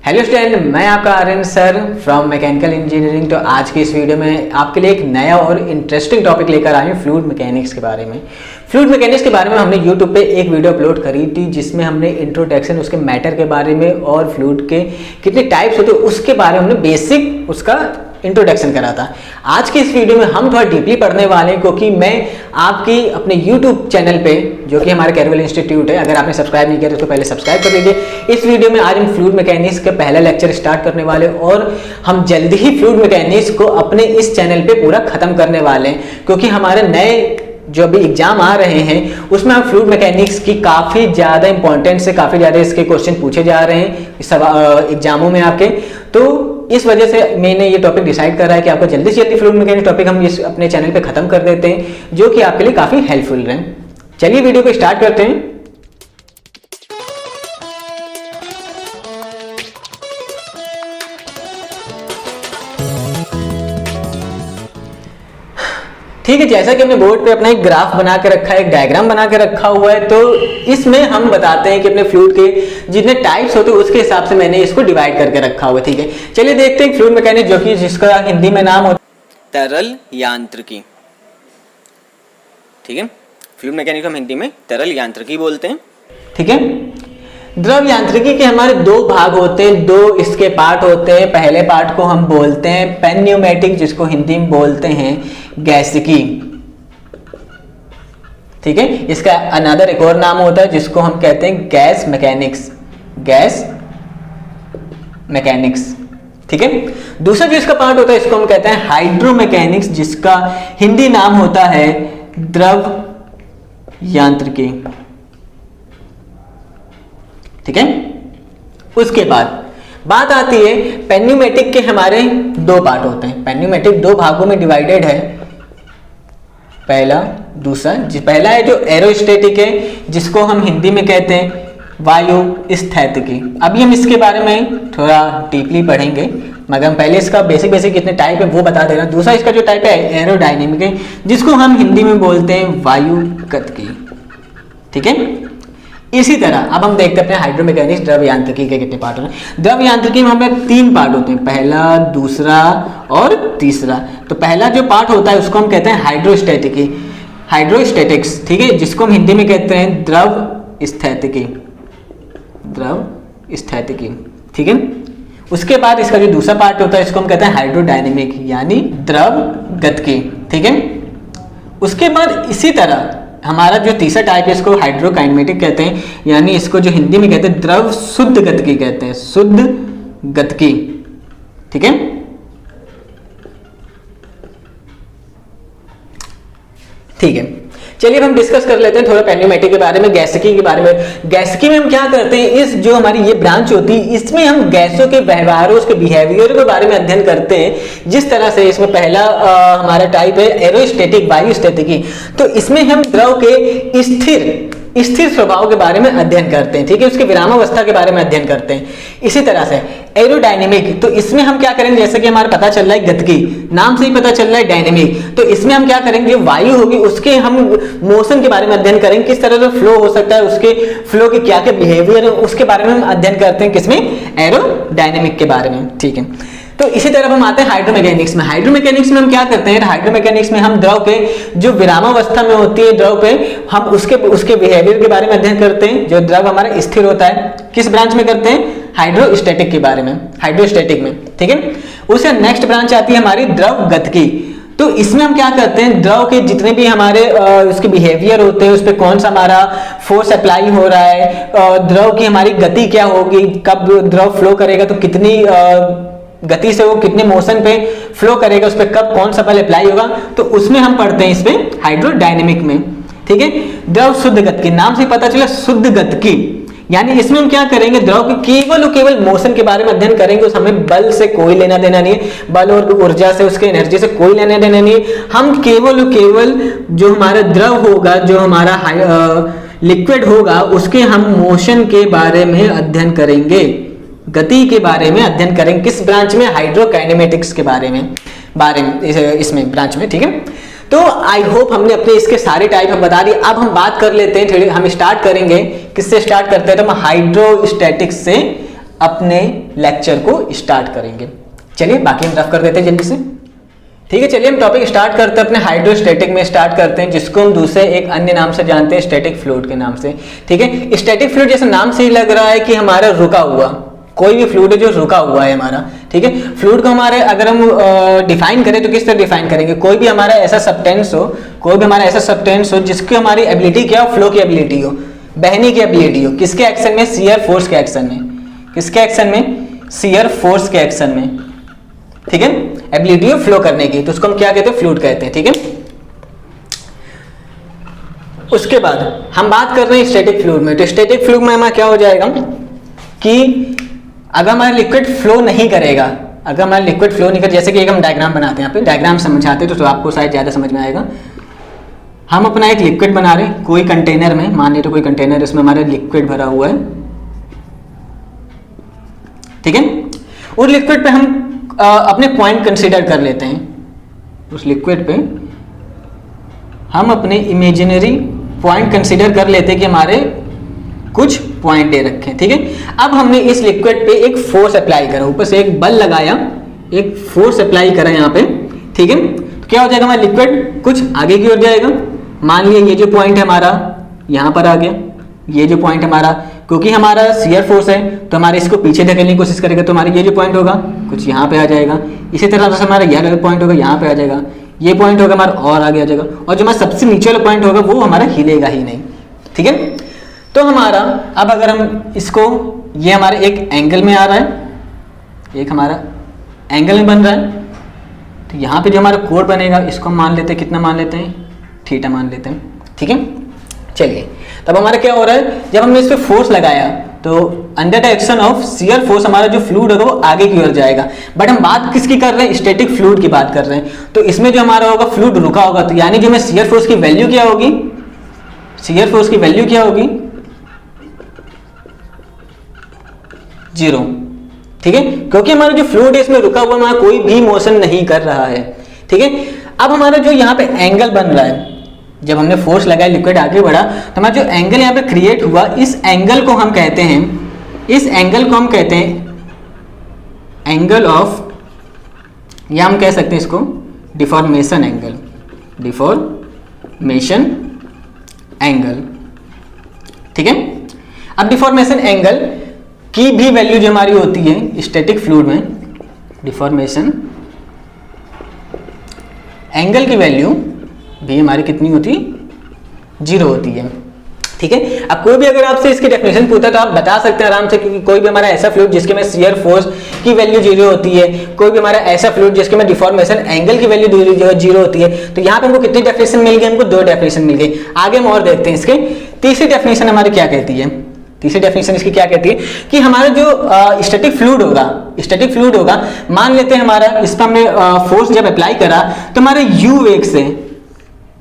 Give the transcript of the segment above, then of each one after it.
Hello student, मैं आपका Aryan sir from mechanical engineering. तो आज की इस वीडियो में आपके लिए एक नया और इंटरेस्टिंग टॉपिक लेकर आए हैं फ्लूइड मैकेनिक्स के बारे में। फ्लूइड मैकेनिक्स के बारे में हमने यूट्यूब पे एक वीडियो अपलोड करी थी जिसमें हमने इंट्रोडक्शन, उसके मैटर के बारे में और फ्लूइड के कितने टाइप्स होते हैं उसके बारे में हमने बेसिक उसका इंट्रोडक्शन करा था। आज की इस वीडियो में हम थोड़ा डीपली पढ़ने वाले हैं, क्योंकि मैं आपकी अपने YouTube चैनल पे, जो कि हमारा कैरवेल इंस्टीट्यूट है, अगर आपने सब्सक्राइब नहीं किया तो उसको पहले सब्सक्राइब कर लीजिए। इस वीडियो में आज हम फ्लूइड मैकेनिक्स का पहला लेक्चर स्टार्ट करने वाले और हम जल्दी ही फ्लूइड मैकेनिक्स को अपने इस चैनल पे पूरा खत्म करने वाले हैं, क्योंकि हमारे नए जो अभी एग्जाम आ रहे हैं उसमें हम फ्लूइड मैकेनिक्स की काफ़ी ज़्यादा इंपॉर्टेंट से काफ़ी ज़्यादा इसके क्वेश्चन पूछे जा रहे हैं सब एग्जामों में आपके। तो इस वजह से मैंने ये टॉपिक डिसाइड करा है कि आपको जल्दी से जल्दी फ्लूइड मैकेनिक्स टॉपिक हम इस अपने चैनल पे खत्म कर देते हैं, जो कि आपके लिए काफ़ी हेल्पफुल रहे। चलिए वीडियो को स्टार्ट करते हैं। ठीक है, जैसा कि हमने बोर्ड पे अपना एक ग्राफ बना के रखा है, एक डायग्राम बना के रखा हुआ है, तो इसमें हम बताते हैं कि अपने फ्लूइड के जितने टाइप्स होते हैं उसके हिसाब से मैंने इसको डिवाइड करके रखा हुआ है। ठीक है, चलिए देखते हैं फ्लूइड मैकेनिक्स, जो कि जिसका हिंदी में नाम होता है तरल यांत्रिकी। ठीक है, फ्लूइड मैकेनिक्स हम हिंदी में तरल यांत्रिकी बोलते हैं। ठीक है, द्रव यांत्रिकी के हमारे दो भाग होते हैं, दो इसके पार्ट होते हैं। पहले पार्ट को हम बोलते हैं पेन्यूमेटिक, जिसको हिंदी में बोलते हैं गैसिकी। ठीक है, इसका अनदर एक और नाम होता है जिसको हम कहते हैं गैस मैकेनिक्स, गैस मैकेनिक्स। ठीक है, दूसरा जो इसका पार्ट होता है इसको हम कहते हैं हाइड्रोमैकेनिक्स, जिसका हिंदी नाम होता है द्रव यांत्रिकी। ठीक है, उसके बाद बात आती है पेन्यूमेटिक के। हमारे दो पार्ट होते हैं, पेन्यूमेटिक दो भागों में डिवाइडेड है, पहला दूसरा। पहला है जो एरोस्टैटिक है, जिसको हम हिंदी में कहते हैं वायु स्थैतिकी। अभी हम इसके बारे में थोड़ा डीपली पढ़ेंगे, मगर हम पहले इसका बेसिक कितने टाइप है वो बता दे रहा हूं। दूसरा इसका जो टाइप है एरोडायनेमिक है, जिसको हम हिंदी में बोलते हैं वायुगतिकी। ठीक है, इसी तरह अब हम देखते हैं अपने हाइड्रोमैकेनिक्स द्रव यांत्रिकी के कितने पार्ट होते हैं। द्रव यांत्रिकी में हमें तीन पार्ट होते हैं, पहला, दूसरा और तीसरा। तो पहला जो पार्ट होता है उसको हम कहते हैं हाइड्रोस्टैटिकी, हाइड्रोस्टैटिक्स। ठीक है, जिसको हम हिंदी में कहते हैं द्रव स्थैतिकी, द्रव स्थैतिकी। ठीक है, उसके बाद इसका जो दूसरा पार्ट होता है इसको हम कहते हैं हाइड्रोडायनेमिक, यानी द्रव गतिकी। ठीक है, उसके बाद इसी तरह हमारा जो तीसरा टाइप है इसको हाइड्रोकाइनेमेटिक कहते हैं, यानी इसको जो हिंदी में कहते हैं द्रव शुद्ध गतिकी कहते हैं, शुद्ध गतिकी। ठीक है, ठीक है, चलिए अब हम डिस्कस कर लेते हैं थोड़ा पेन्यूमेटिक के बारे में, गैसिकी के बारे में। गैसिकी में हम क्या करते हैं, इस जो हमारी ये ब्रांच होती है इसमें हम गैसों के व्यवहारों, उसके बिहेवियर के बारे में अध्ययन करते हैं। जिस तरह से इसमें पहला हमारा टाइप है एरोस्टैटिक, वायुस्टैटिकी। तो इसमें हम द्रव के स्थिर स्वभाव के बारे में अध्ययन करते हैं। ठीक है, उसके विरामावस्था के बारे में अध्ययन करते हैं। इसी तरह से एरोडायनेमिक, तो इसमें हम क्या करेंगे, जैसे कि हमारा पता चल रहा है गतिकी, नाम से ही पता चल रहा है डायनेमिक, तो इसमें हम क्या करेंगे, वायु होगी उसके हम मोशन के बारे में अध्ययन करेंगे, किस तरह से फ्लो हो सकता है, उसके फ्लो के क्या क्या बिहेवियर है उसके बारे में हम अध्ययन करते हैं, किसमें, एरोडायनेमिक के बारे में। ठीक है, तो इसी तरह हम आते हैं हाइड्रोमैकेनिक्स में। हाइड्रोमैकेनिक्स में हम क्या करते हैं, हाइड्रोमैकेनिक्स में हम द्रव के जो विरामावस्था में होती है द्रव पे, हम उसके बिहेवियर के बारे में अध्ययन करते हैं। जो द्रव हमारा स्थिर होता है, किस ब्रांच में करते हैं, हाइड्रोस्टैटिक के बारे में, हाइड्रोस्टैटिक में। ठीक है, उससे नेक्स्ट ब्रांच आती है हमारी द्रव गतिकी। तो इसमें हम क्या करते हैं, द्रव के जितने भी हमारे उसके बिहेवियर होते हैं, उस पर कौन सा हमारा फोर्स अप्लाई हो रहा है, द्रव की हमारी गति क्या होगी, कब द्रव फ्लो करेगा तो कितनी गति से वो कितने मोशन पे फ्लो करेगा, उस पर कब कौन सा बल अप्लाई होगा, तो उसमें हम पढ़ते हैं इसमें हाइड्रोडायनेमिक में। ठीक है, द्रव शुद्ध गतिकी, नाम से पता चला शुद्ध गतिकी, यानी इसमें हम क्या करेंगे, द्रव के केवल और केवल मोशन के बारे में अध्ययन करेंगे। उस हमें बल से कोई लेना देना नहीं है, बल और ऊर्जा से, उसके एनर्जी से कोई लेना देना नहीं है। हम केवल और केवल जो हमारा द्रव होगा, जो हमारा लिक्विड होगा, उसके हम मोशन के बारे में अध्ययन करेंगे, गति के बारे में अध्ययन करेंगे। किस ब्रांच में, हाइड्रोकाइनेमेटिक्स के बारे में इसमें ब्रांच में। ठीक है, तो आई होप हमने अपने इसके सारे टाइप हम बता दिए। अब हम बात कर लेते हैं, हम स्टार्ट करेंगे, किससे स्टार्ट करते हैं, तो हम हाइड्रोस्टैटिक्स से अपने लेक्चर को स्टार्ट करेंगे। चलिए बाकी हम रफ कर देते हैं जल्दी से। ठीक है, चलिए हम टॉपिक स्टार्ट करते हैं अपने हाइड्रोस्टैटिक में स्टार्ट करते हैं, जिसको हम दूसरे एक अन्य नाम से जानते हैं स्टैटिक फ्लूइड के नाम से। ठीक है, स्टैटिक फ्लूइड जैसे नाम से ही लग रहा है कि हमारा रुका हुआ, कोई भी फ्लूइड है जो रुका हुआ है हमारा। ठीक है, फ्लूइड को हमारे अगर हम डिफाइन करें तो किस तरह डिफाइन करेंगे, कोई भी हमारा ऐसा सब्सटेंस हो, कोई भी हमारा ऐसा सब्सटेंस हो जिसकी हमारी एबिलिटी क्या हो, फ्लो की एबिलिटी हो, बहने की एबिलिटी हो, किसके एक्शन में, शियर फोर्स के एक्शन में, किसके एक्शन में, शियर फोर्स के एक्शन में। ठीक है, एबिलिटी हो फ्लो करने की, तो उसको हम क्या कहते हैं, फ्लूइड कहते हैं। ठीक है, उसके बाद हम बात कर रहे हैं स्टैटिक फ्लूइड में। तो स्टैटिक फ्लूइड में हमारा क्या हो जाएगा कि अगर हमारा लिक्विड फ्लो नहीं करेगा, अगर हमारा लिक्विड फ्लो नहीं कर, जैसे कि एक हम डायग्राम बनाते हैं, यहाँ पे डायग्राम समझाते हैं तो आपको शायद ज़्यादा समझ में आएगा। हम अपना एक लिक्विड बना रहे हैं कोई कंटेनर में, मान लीजिए कोई कंटेनर, इसमें हमारा लिक्विड भरा हुआ है। ठीक है, उस लिक्विड पे हम अपने पॉइंट कंसीडर कर लेते हैं, उस लिक्विड पे हम अपने इमेजिनरी पॉइंट कंसीडर कर लेते हैं कि हमारे कुछ पॉइंट दे रखे हैं। ठीक है, अब हमने इस लिक्विड पे एक फोर्स अप्लाई करा, ऊपर से एक बल लगाया, एक फोर्स अप्लाई करा यहाँ पे। ठीक है, तो क्या हो जाएगा, हमारा लिक्विड कुछ आगे की ओर जाएगा। मान लिया ये जो पॉइंट है हमारा यहाँ पर आ गया, ये जो पॉइंट हमारा, क्योंकि हमारा शियर फोर्स है तो हमारे इसको पीछे धकेलने की कोशिश करेगा, तो हमारा ये जो पॉइंट होगा कुछ यहाँ पे आ जाएगा। इसी तरह से हमारा यह पॉइंट होगा यहाँ पे आ जाएगा, ये पॉइंट होगा हमारा और आगे आ जाएगा, और जो हमारा सबसे नीचे वाला पॉइंट होगा वो हमारा हिलेगा ही नहीं। ठीक है, तो हमारा अब अगर हम इसको, ये हमारे एक एंगल में आ रहा है, एक हमारा एंगल में बन रहा है, तो यहाँ पे जो हमारा कोण बनेगा इसको हम मान लेते हैं, कितना मान लेते हैं, थीटा मान लेते हैं। ठीक है, चलिए तब हमारा क्या हो रहा है, जब हमने इस पे फोर्स लगाया तो under the action of shear force हमारा जो फ्लूइड होगा वो आगे की ओर जाएगा। बट हम बात किसकी कर रहे हैं, स्टैटिक फ्लूइड की बात कर रहे हैं। तो इसमें जो हमारा होगा फ्लूइड रुका होगा, तो यानी जो में शियर फोर्स की वैल्यू क्या होगी, शियर फोर्स की वैल्यू क्या होगी, 0। ठीक है, क्योंकि हमारा जो फ्लूइड है इसमें रुका हुआ, हमारा कोई भी मोशन नहीं कर रहा है। ठीक है, अब हमारा जो यहाँ पे एंगल बन रहा है, जब हमने फोर्स लगाया लिक्विड आगे बढ़ा, तो हमारा जो एंगल यहाँ पे क्रिएट हुआ, इस एंगल को हम कहते हैं, इस एंगल को हम कहते हैं एंगल ऑफ, या हम कह सकते हैं इसको डिफॉर्मेशन एंगल, डिफॉर्मेशन एंगल। ठीक है, अब डिफॉर्मेशन एंगल की भी वैल्यू जो हमारी होती है स्टैटिक फ्लूइड में, डिफॉर्मेशन एंगल की वैल्यू भी हमारी कितनी होती है, 0 होती है। ठीक है, अब कोई भी अगर आपसे इसकी डेफिनेशन पूछता तो आप बता सकते हैं आराम से, क्योंकि कोई भी हमारा ऐसा फ्लूइड जिसके में शियर फोर्स की वैल्यू 0 होती है, कोई भी हमारा ऐसा फ्लूइड जिसके में डिफॉर्मेशन एंगल की वैल्यू 0 होती है। तो यहाँ पे हमको कितनी डेफिनेशन मिल गई, हमको 2 डेफिनेशन मिल गई। आगे हम और देखते हैं इसके। तीसरी डेफिनेशन हमारी क्या कहती है, तीसरी डेफिनेशन इसकी क्या कहती है कि हमारा जो स्टैटिक फ्लूइड होगा, स्टैटिक फ्लूइड होगा, मान लेते हैं हमारा इस पर हमने फोर्स जब अप्लाई करा तो हमारे u वेग से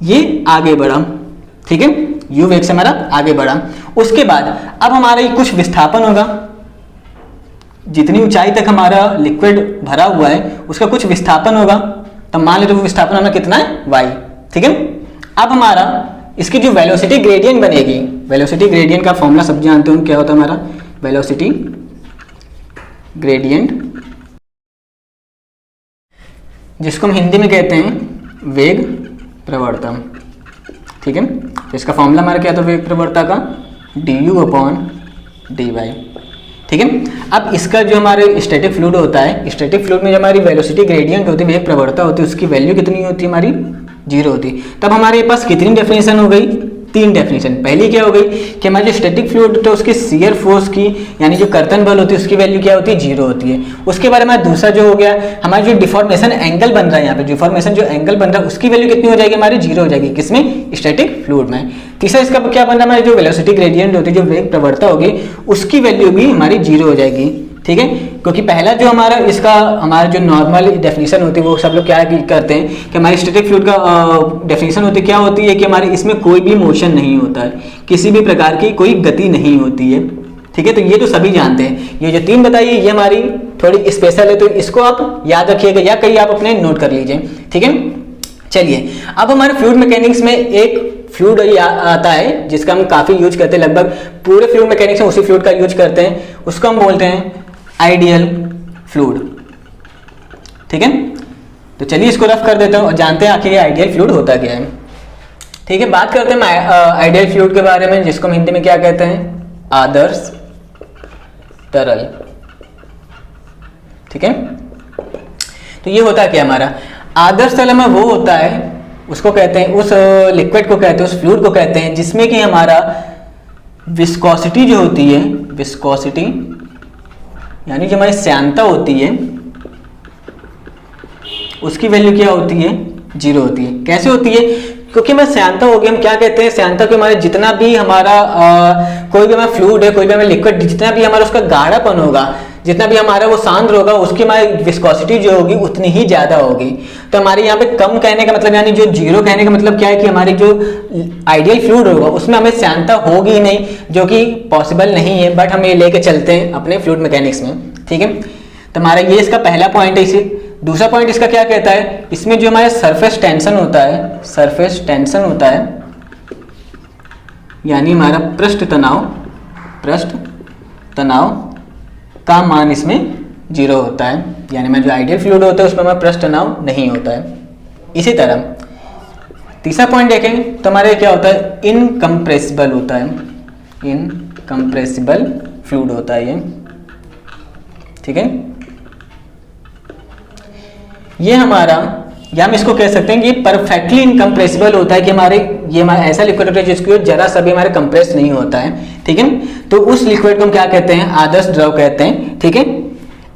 ये आगे बढ़ा। ठीक है, u वेग से हमारा आगे बढ़ा। उसके बाद अब हमारा कुछ विस्थापन होगा, जितनी ऊंचाई तक हमारा लिक्विड भरा हुआ है उसका कुछ विस्थापन होगा, तो मान लेते वो विस्थापन हमारा कितना है, y। ठीक है, अब हमारा इसकी जो वेलोसिटी ग्रेडियंट बनेगी, वेलोसिटी ग्रेडियंट का फॉर्मूला सब जानते हो क्या होता है हमारा, वेलोसिटी ग्रेडियंट, जिसको हम हिंदी में कहते हैं वेग प्रवणता। ठीक है, तो इसका फॉर्मूला हमारा क्या था वेग प्रवणता का, du/dy। ठीक है, अब इसका जो हमारे स्टैटिक फ्लूइड होता है, स्टैटिक फ्लूइड में जो हमारी वेलोसिटी ग्रेडियंट होती है, वेग प्रवणता होती है, उसकी वैल्यू कितनी होती है हमारी, 0 होती। तब हमारे पास कितनी डेफिनेशन हो गई, 3 डेफिनेशन। पहली क्या हो गई कि हमारे जो स्टैटिक फ्लूइड तो उसकी शियर फोर्स की, यानी जो कर्तन बल होती है उसकी वैल्यू क्या होती है, 0 होती है। उसके बाद हमारा दूसरा जो हो गया, हमारा जो डिफॉर्मेशन एंगल बन रहा है, यहाँ पे डिफॉर्मेशन जो एंगल बन रहा है उसकी वैल्यू कितनी हो जाएगी हमारी, 0 हो जाएगी, किसमें, स्टैटिक फ्लूइड में। तीसरा इसका क्या बन रहा है, हमारी जो वेलोसिटी ग्रेडियंट होती है, जो वेग प्रवणता होगी उसकी वैल्यू भी हमारी 0 हो जाएगी। ठीक है, क्योंकि पहला जो हमारा इसका हमारा जो नॉर्मल डेफिनेशन होती है वो सब लोग क्या करते हैं कि हमारी स्टैटिक फ्लूइड का डेफिनेशन होती है, क्या होती है कि हमारे इसमें कोई भी मोशन नहीं होता है, किसी भी प्रकार की कोई गति नहीं होती है। ठीक है, तो ये तो सभी जानते हैं। ये जो 3 बताइए ये हमारी थोड़ी स्पेशल है, तो इसको आप याद रखिएगा या कहीं आप अपने नोट कर लीजिए। ठीक है, चलिए अब हमारे फ्लूइड मैकेनिक्स में एक फ्लूइड आता है जिसका हम काफ़ी यूज करते हैं, लगभग पूरे फ्लूइड मैकेनिक्स में उसी फ्लूइड का यूज करते हैं, उसको हम बोलते हैं आइडियल फ्लूइड। ठीक है, तो चलिए इसको रफ कर देता हूँ और जानते हैं आखिर ये आइडियल फ्लूइड होता क्या है। ठीक है, बात करते हैं आइडियल फ्लूइड के बारे में, जिसको हम हिंदी में क्या कहते हैं, आदर्श तरल। ठीक है, तो ये होता क्या हमारा आदर्श तरल में वो होता है, उसको कहते हैं, उस लिक्विड को कहते हैं, उस फ्लूइड को कहते हैं जिसमें कि हमारा विस्कोसिटी जो होती है, विस्कोसिटी यानी जो हमारी श्यानता होती है, उसकी वैल्यू क्या होती है, 0 होती है। कैसे होती है, क्योंकि हमारी श्यानता होगी, हम क्या कहते हैं श्यानता को, हमारे जितना भी हमारा कोई भी हमारा फ्लूइड है, कोई भी हमारा लिक्विड, जितना भी हमारा उसका गाढ़ापन होगा, जितना भी हमारा वो सांद्र होगा, उसकी हमारी विस्कोसिटी जो होगी उतनी ही ज्यादा होगी। तो हमारे यहाँ पे कम कहने का मतलब, यानी जो 0 कहने का मतलब क्या है कि हमारी जो आइडियल फ्लूइड होगा उसमें हमें श्यानता होगी ही नहीं, जो कि पॉसिबल नहीं है, बट हम ये लेके चलते हैं अपने फ्लूइड मैकेनिक्स में। ठीक है, तो हमारा ये इसका पहला पॉइंट है। इसे दूसरा पॉइंट इसका क्या कहता है, इसमें जो हमारा सरफेस टेंशन होता है, सरफेस टेंशन होता है, यानी हमारा पृष्ठ तनाव का मान इसमें 0 होता है, यानी में जो आइडियल फ्लूइड होता है उसमें हमारा पृष्ठ तनाव नहीं होता है। इसी तरह तीसरा पॉइंट देखें तो हमारे क्या होता है, इनकम्प्रेसिबल होता है, इनकम्प्रेसिबल फ्लूइड होता है ये। ठीक है, ये हमारा, या हम इसको कह सकते हैं कि परफेक्टली इनकम्प्रेसिबल होता है, कि ये हमारा ऐसा लिक्विड होता है जिसको जरा सा भी हमारे कंप्रेस नहीं होता है। ठीक है, तो उस लिक्विड को हम क्या कहते हैं, आदर्श द्रव कहते हैं। ठीक है,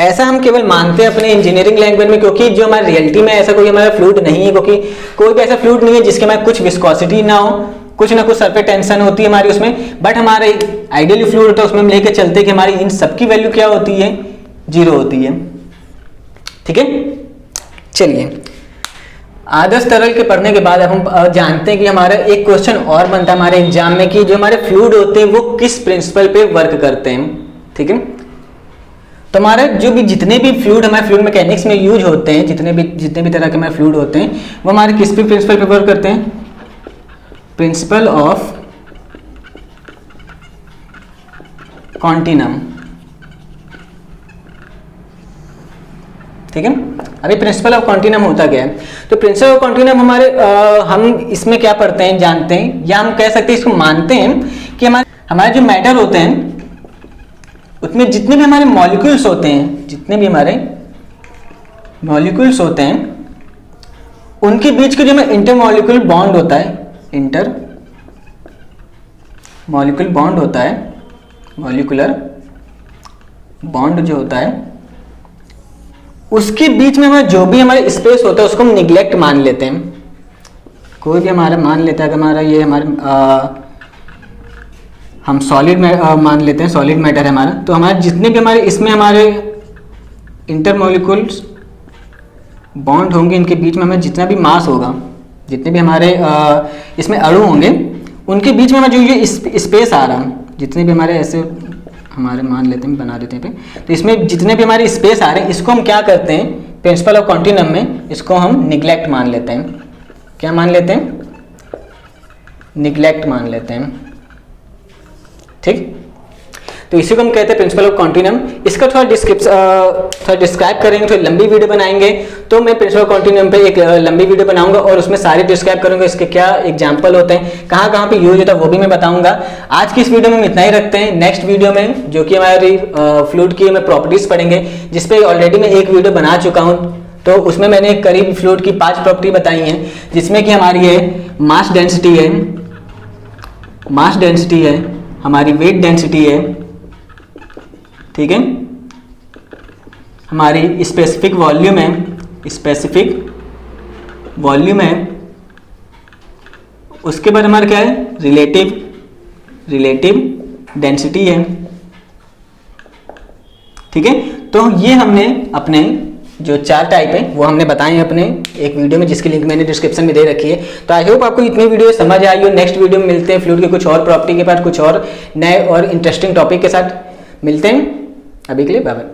ऐसा हम केवल मानते हैं अपने इंजीनियरिंग लैंग्वेज में, क्योंकि जो हमारी रियलिटी में ऐसा कोई हमारा फ्लूइड नहीं है, क्योंकि कोई भी ऐसा फ्लूइड नहीं है जिसके हमारे कुछ विस्कोसिटी ना हो, कुछ ना कुछ सरफेस टेंशन होती है हमारी उसमें, बट हमारे आइडियल फ्लूइड होता है उसमें हम लेके चलते हैं कि हमारी इन सबकी वैल्यू क्या होती है, 0 होती है। ठीक है, चलिए आदर्श तरल के पढ़ने के बाद अब हम जानते हैं कि हमारा एक क्वेश्चन और बनता है हमारे एग्जाम में, कि जो हमारे फ्लूइड होते हैं वो किस प्रिंसिपल पे वर्क करते हैं। ठीक है, तो हमारे जो भी जितने भी फ्लूइड हमारे फ्लूइड मैकेनिक्स में यूज होते हैं, जितने भी तरह के हमारे फ्लूइड होते हैं, वो हमारे किस पे प्रिंसिपल पे वर्क करते हैं, प्रिंसिपल ऑफ कॉन्टिनम। ठीक है, अभी प्रिंसिपल ऑफ कॉन्टिनम होता क्या है, तो प्रिंसिपल ऑफ कॉन्टिनम हमारे हम इसमें क्या पढ़ते हैं, जानते हैं, या हम कह सकते हैं इसको मानते हैं कि हमारे जो मैटर होते हैं उसमें जितने भी हमारे मॉलिक्यूल्स होते हैं, जितने भी हमारे मॉलिक्यूल्स होते हैं, उनके बीच के जो हमें इंटरमॉलिक्यूलर बॉन्ड होता है, इंटरमॉलिक्यूलर बॉन्ड होता है, मॉलिक्यूलर बॉन्ड जो होता है, उसके बीच में हमारा जो भी हमारे स्पेस होता है उसको हम निग्लेक्ट मान लेते हैं। कोई भी हमारा मान लेता है कि हमारा ये हमारे हम सॉलिड मान लेते हैं, सॉलिड मैटर है हमारा, तो हमारे जितने भी हमारे इसमें हमारे इंटरमॉलिक्यूल्स बॉन्ड होंगे, इनके बीच में हमें जितना भी मास होगा, जितने भी हमारे इसमें अणु होंगे, उनके बीच में हमें जो ये स्पेस आ रहा है, जितने भी हमारे ऐसे हमारे मान लेते हैं, बना देते हैं पे, तो इसमें जितने भी हमारे स्पेस आ रहे हैं इसको हम क्या करते हैं, प्रिंसिपल ऑफ कॉन्टिनम में इसको हम निग्लेक्ट मान लेते हैं। क्या मान लेते हैं, निग्लेक्ट मान लेते हैं। ठीक, तो इसी को हम कहते हैं प्रिंसिपल ऑफ कॉन्टिनम। इसका थोड़ा डिस्क्राइब करेंगे, थोड़ी लंबी वीडियो बनाएंगे, तो मैं प्रिंसिपल ऑफ कॉन्टिनम पे एक लंबी वीडियो बनाऊंगा और उसमें सारे डिस्क्राइब करूंगा, इसके क्या एग्जांपल होते हैं, कहाँ कहाँ पे यूज होता है वो भी मैं बताऊंगा। आज की इस वीडियो में हम इतना ही रखते हैं। नेक्स्ट वीडियो में जो कि हमारी फ्लूइड की हमें प्रॉपर्टीज पढ़ेंगे, जिसपे ऑलरेडी मैं एक वीडियो बना चुका हूँ, तो उसमें मैंने करीब फ्लूइड की 5 प्रॉपर्टी बताई हैं, जिसमें कि हमारी है मास डेंसिटी है, हमारी वेट डेंसिटी है, ठीक है, हमारी स्पेसिफिक वॉल्यूम है, उसके बाद हमारा क्या है, रिलेटिव डेंसिटी है। ठीक है, तो ये हमने अपने जो 4 टाइप है वो हमने बताए हैं अपने एक वीडियो में, जिसकी लिंक मैंने डिस्क्रिप्शन में दे रखी है। तो आई होप आपको इतनी वीडियो समझ आई हो। नेक्स्ट वीडियो में मिलते हैं फ्लूइड के कुछ और प्रॉपर्टी के बाद, कुछ और नए और इंटरेस्टिंग टॉपिक के साथ मिलते हैं। अभी के लिए बाय बाय।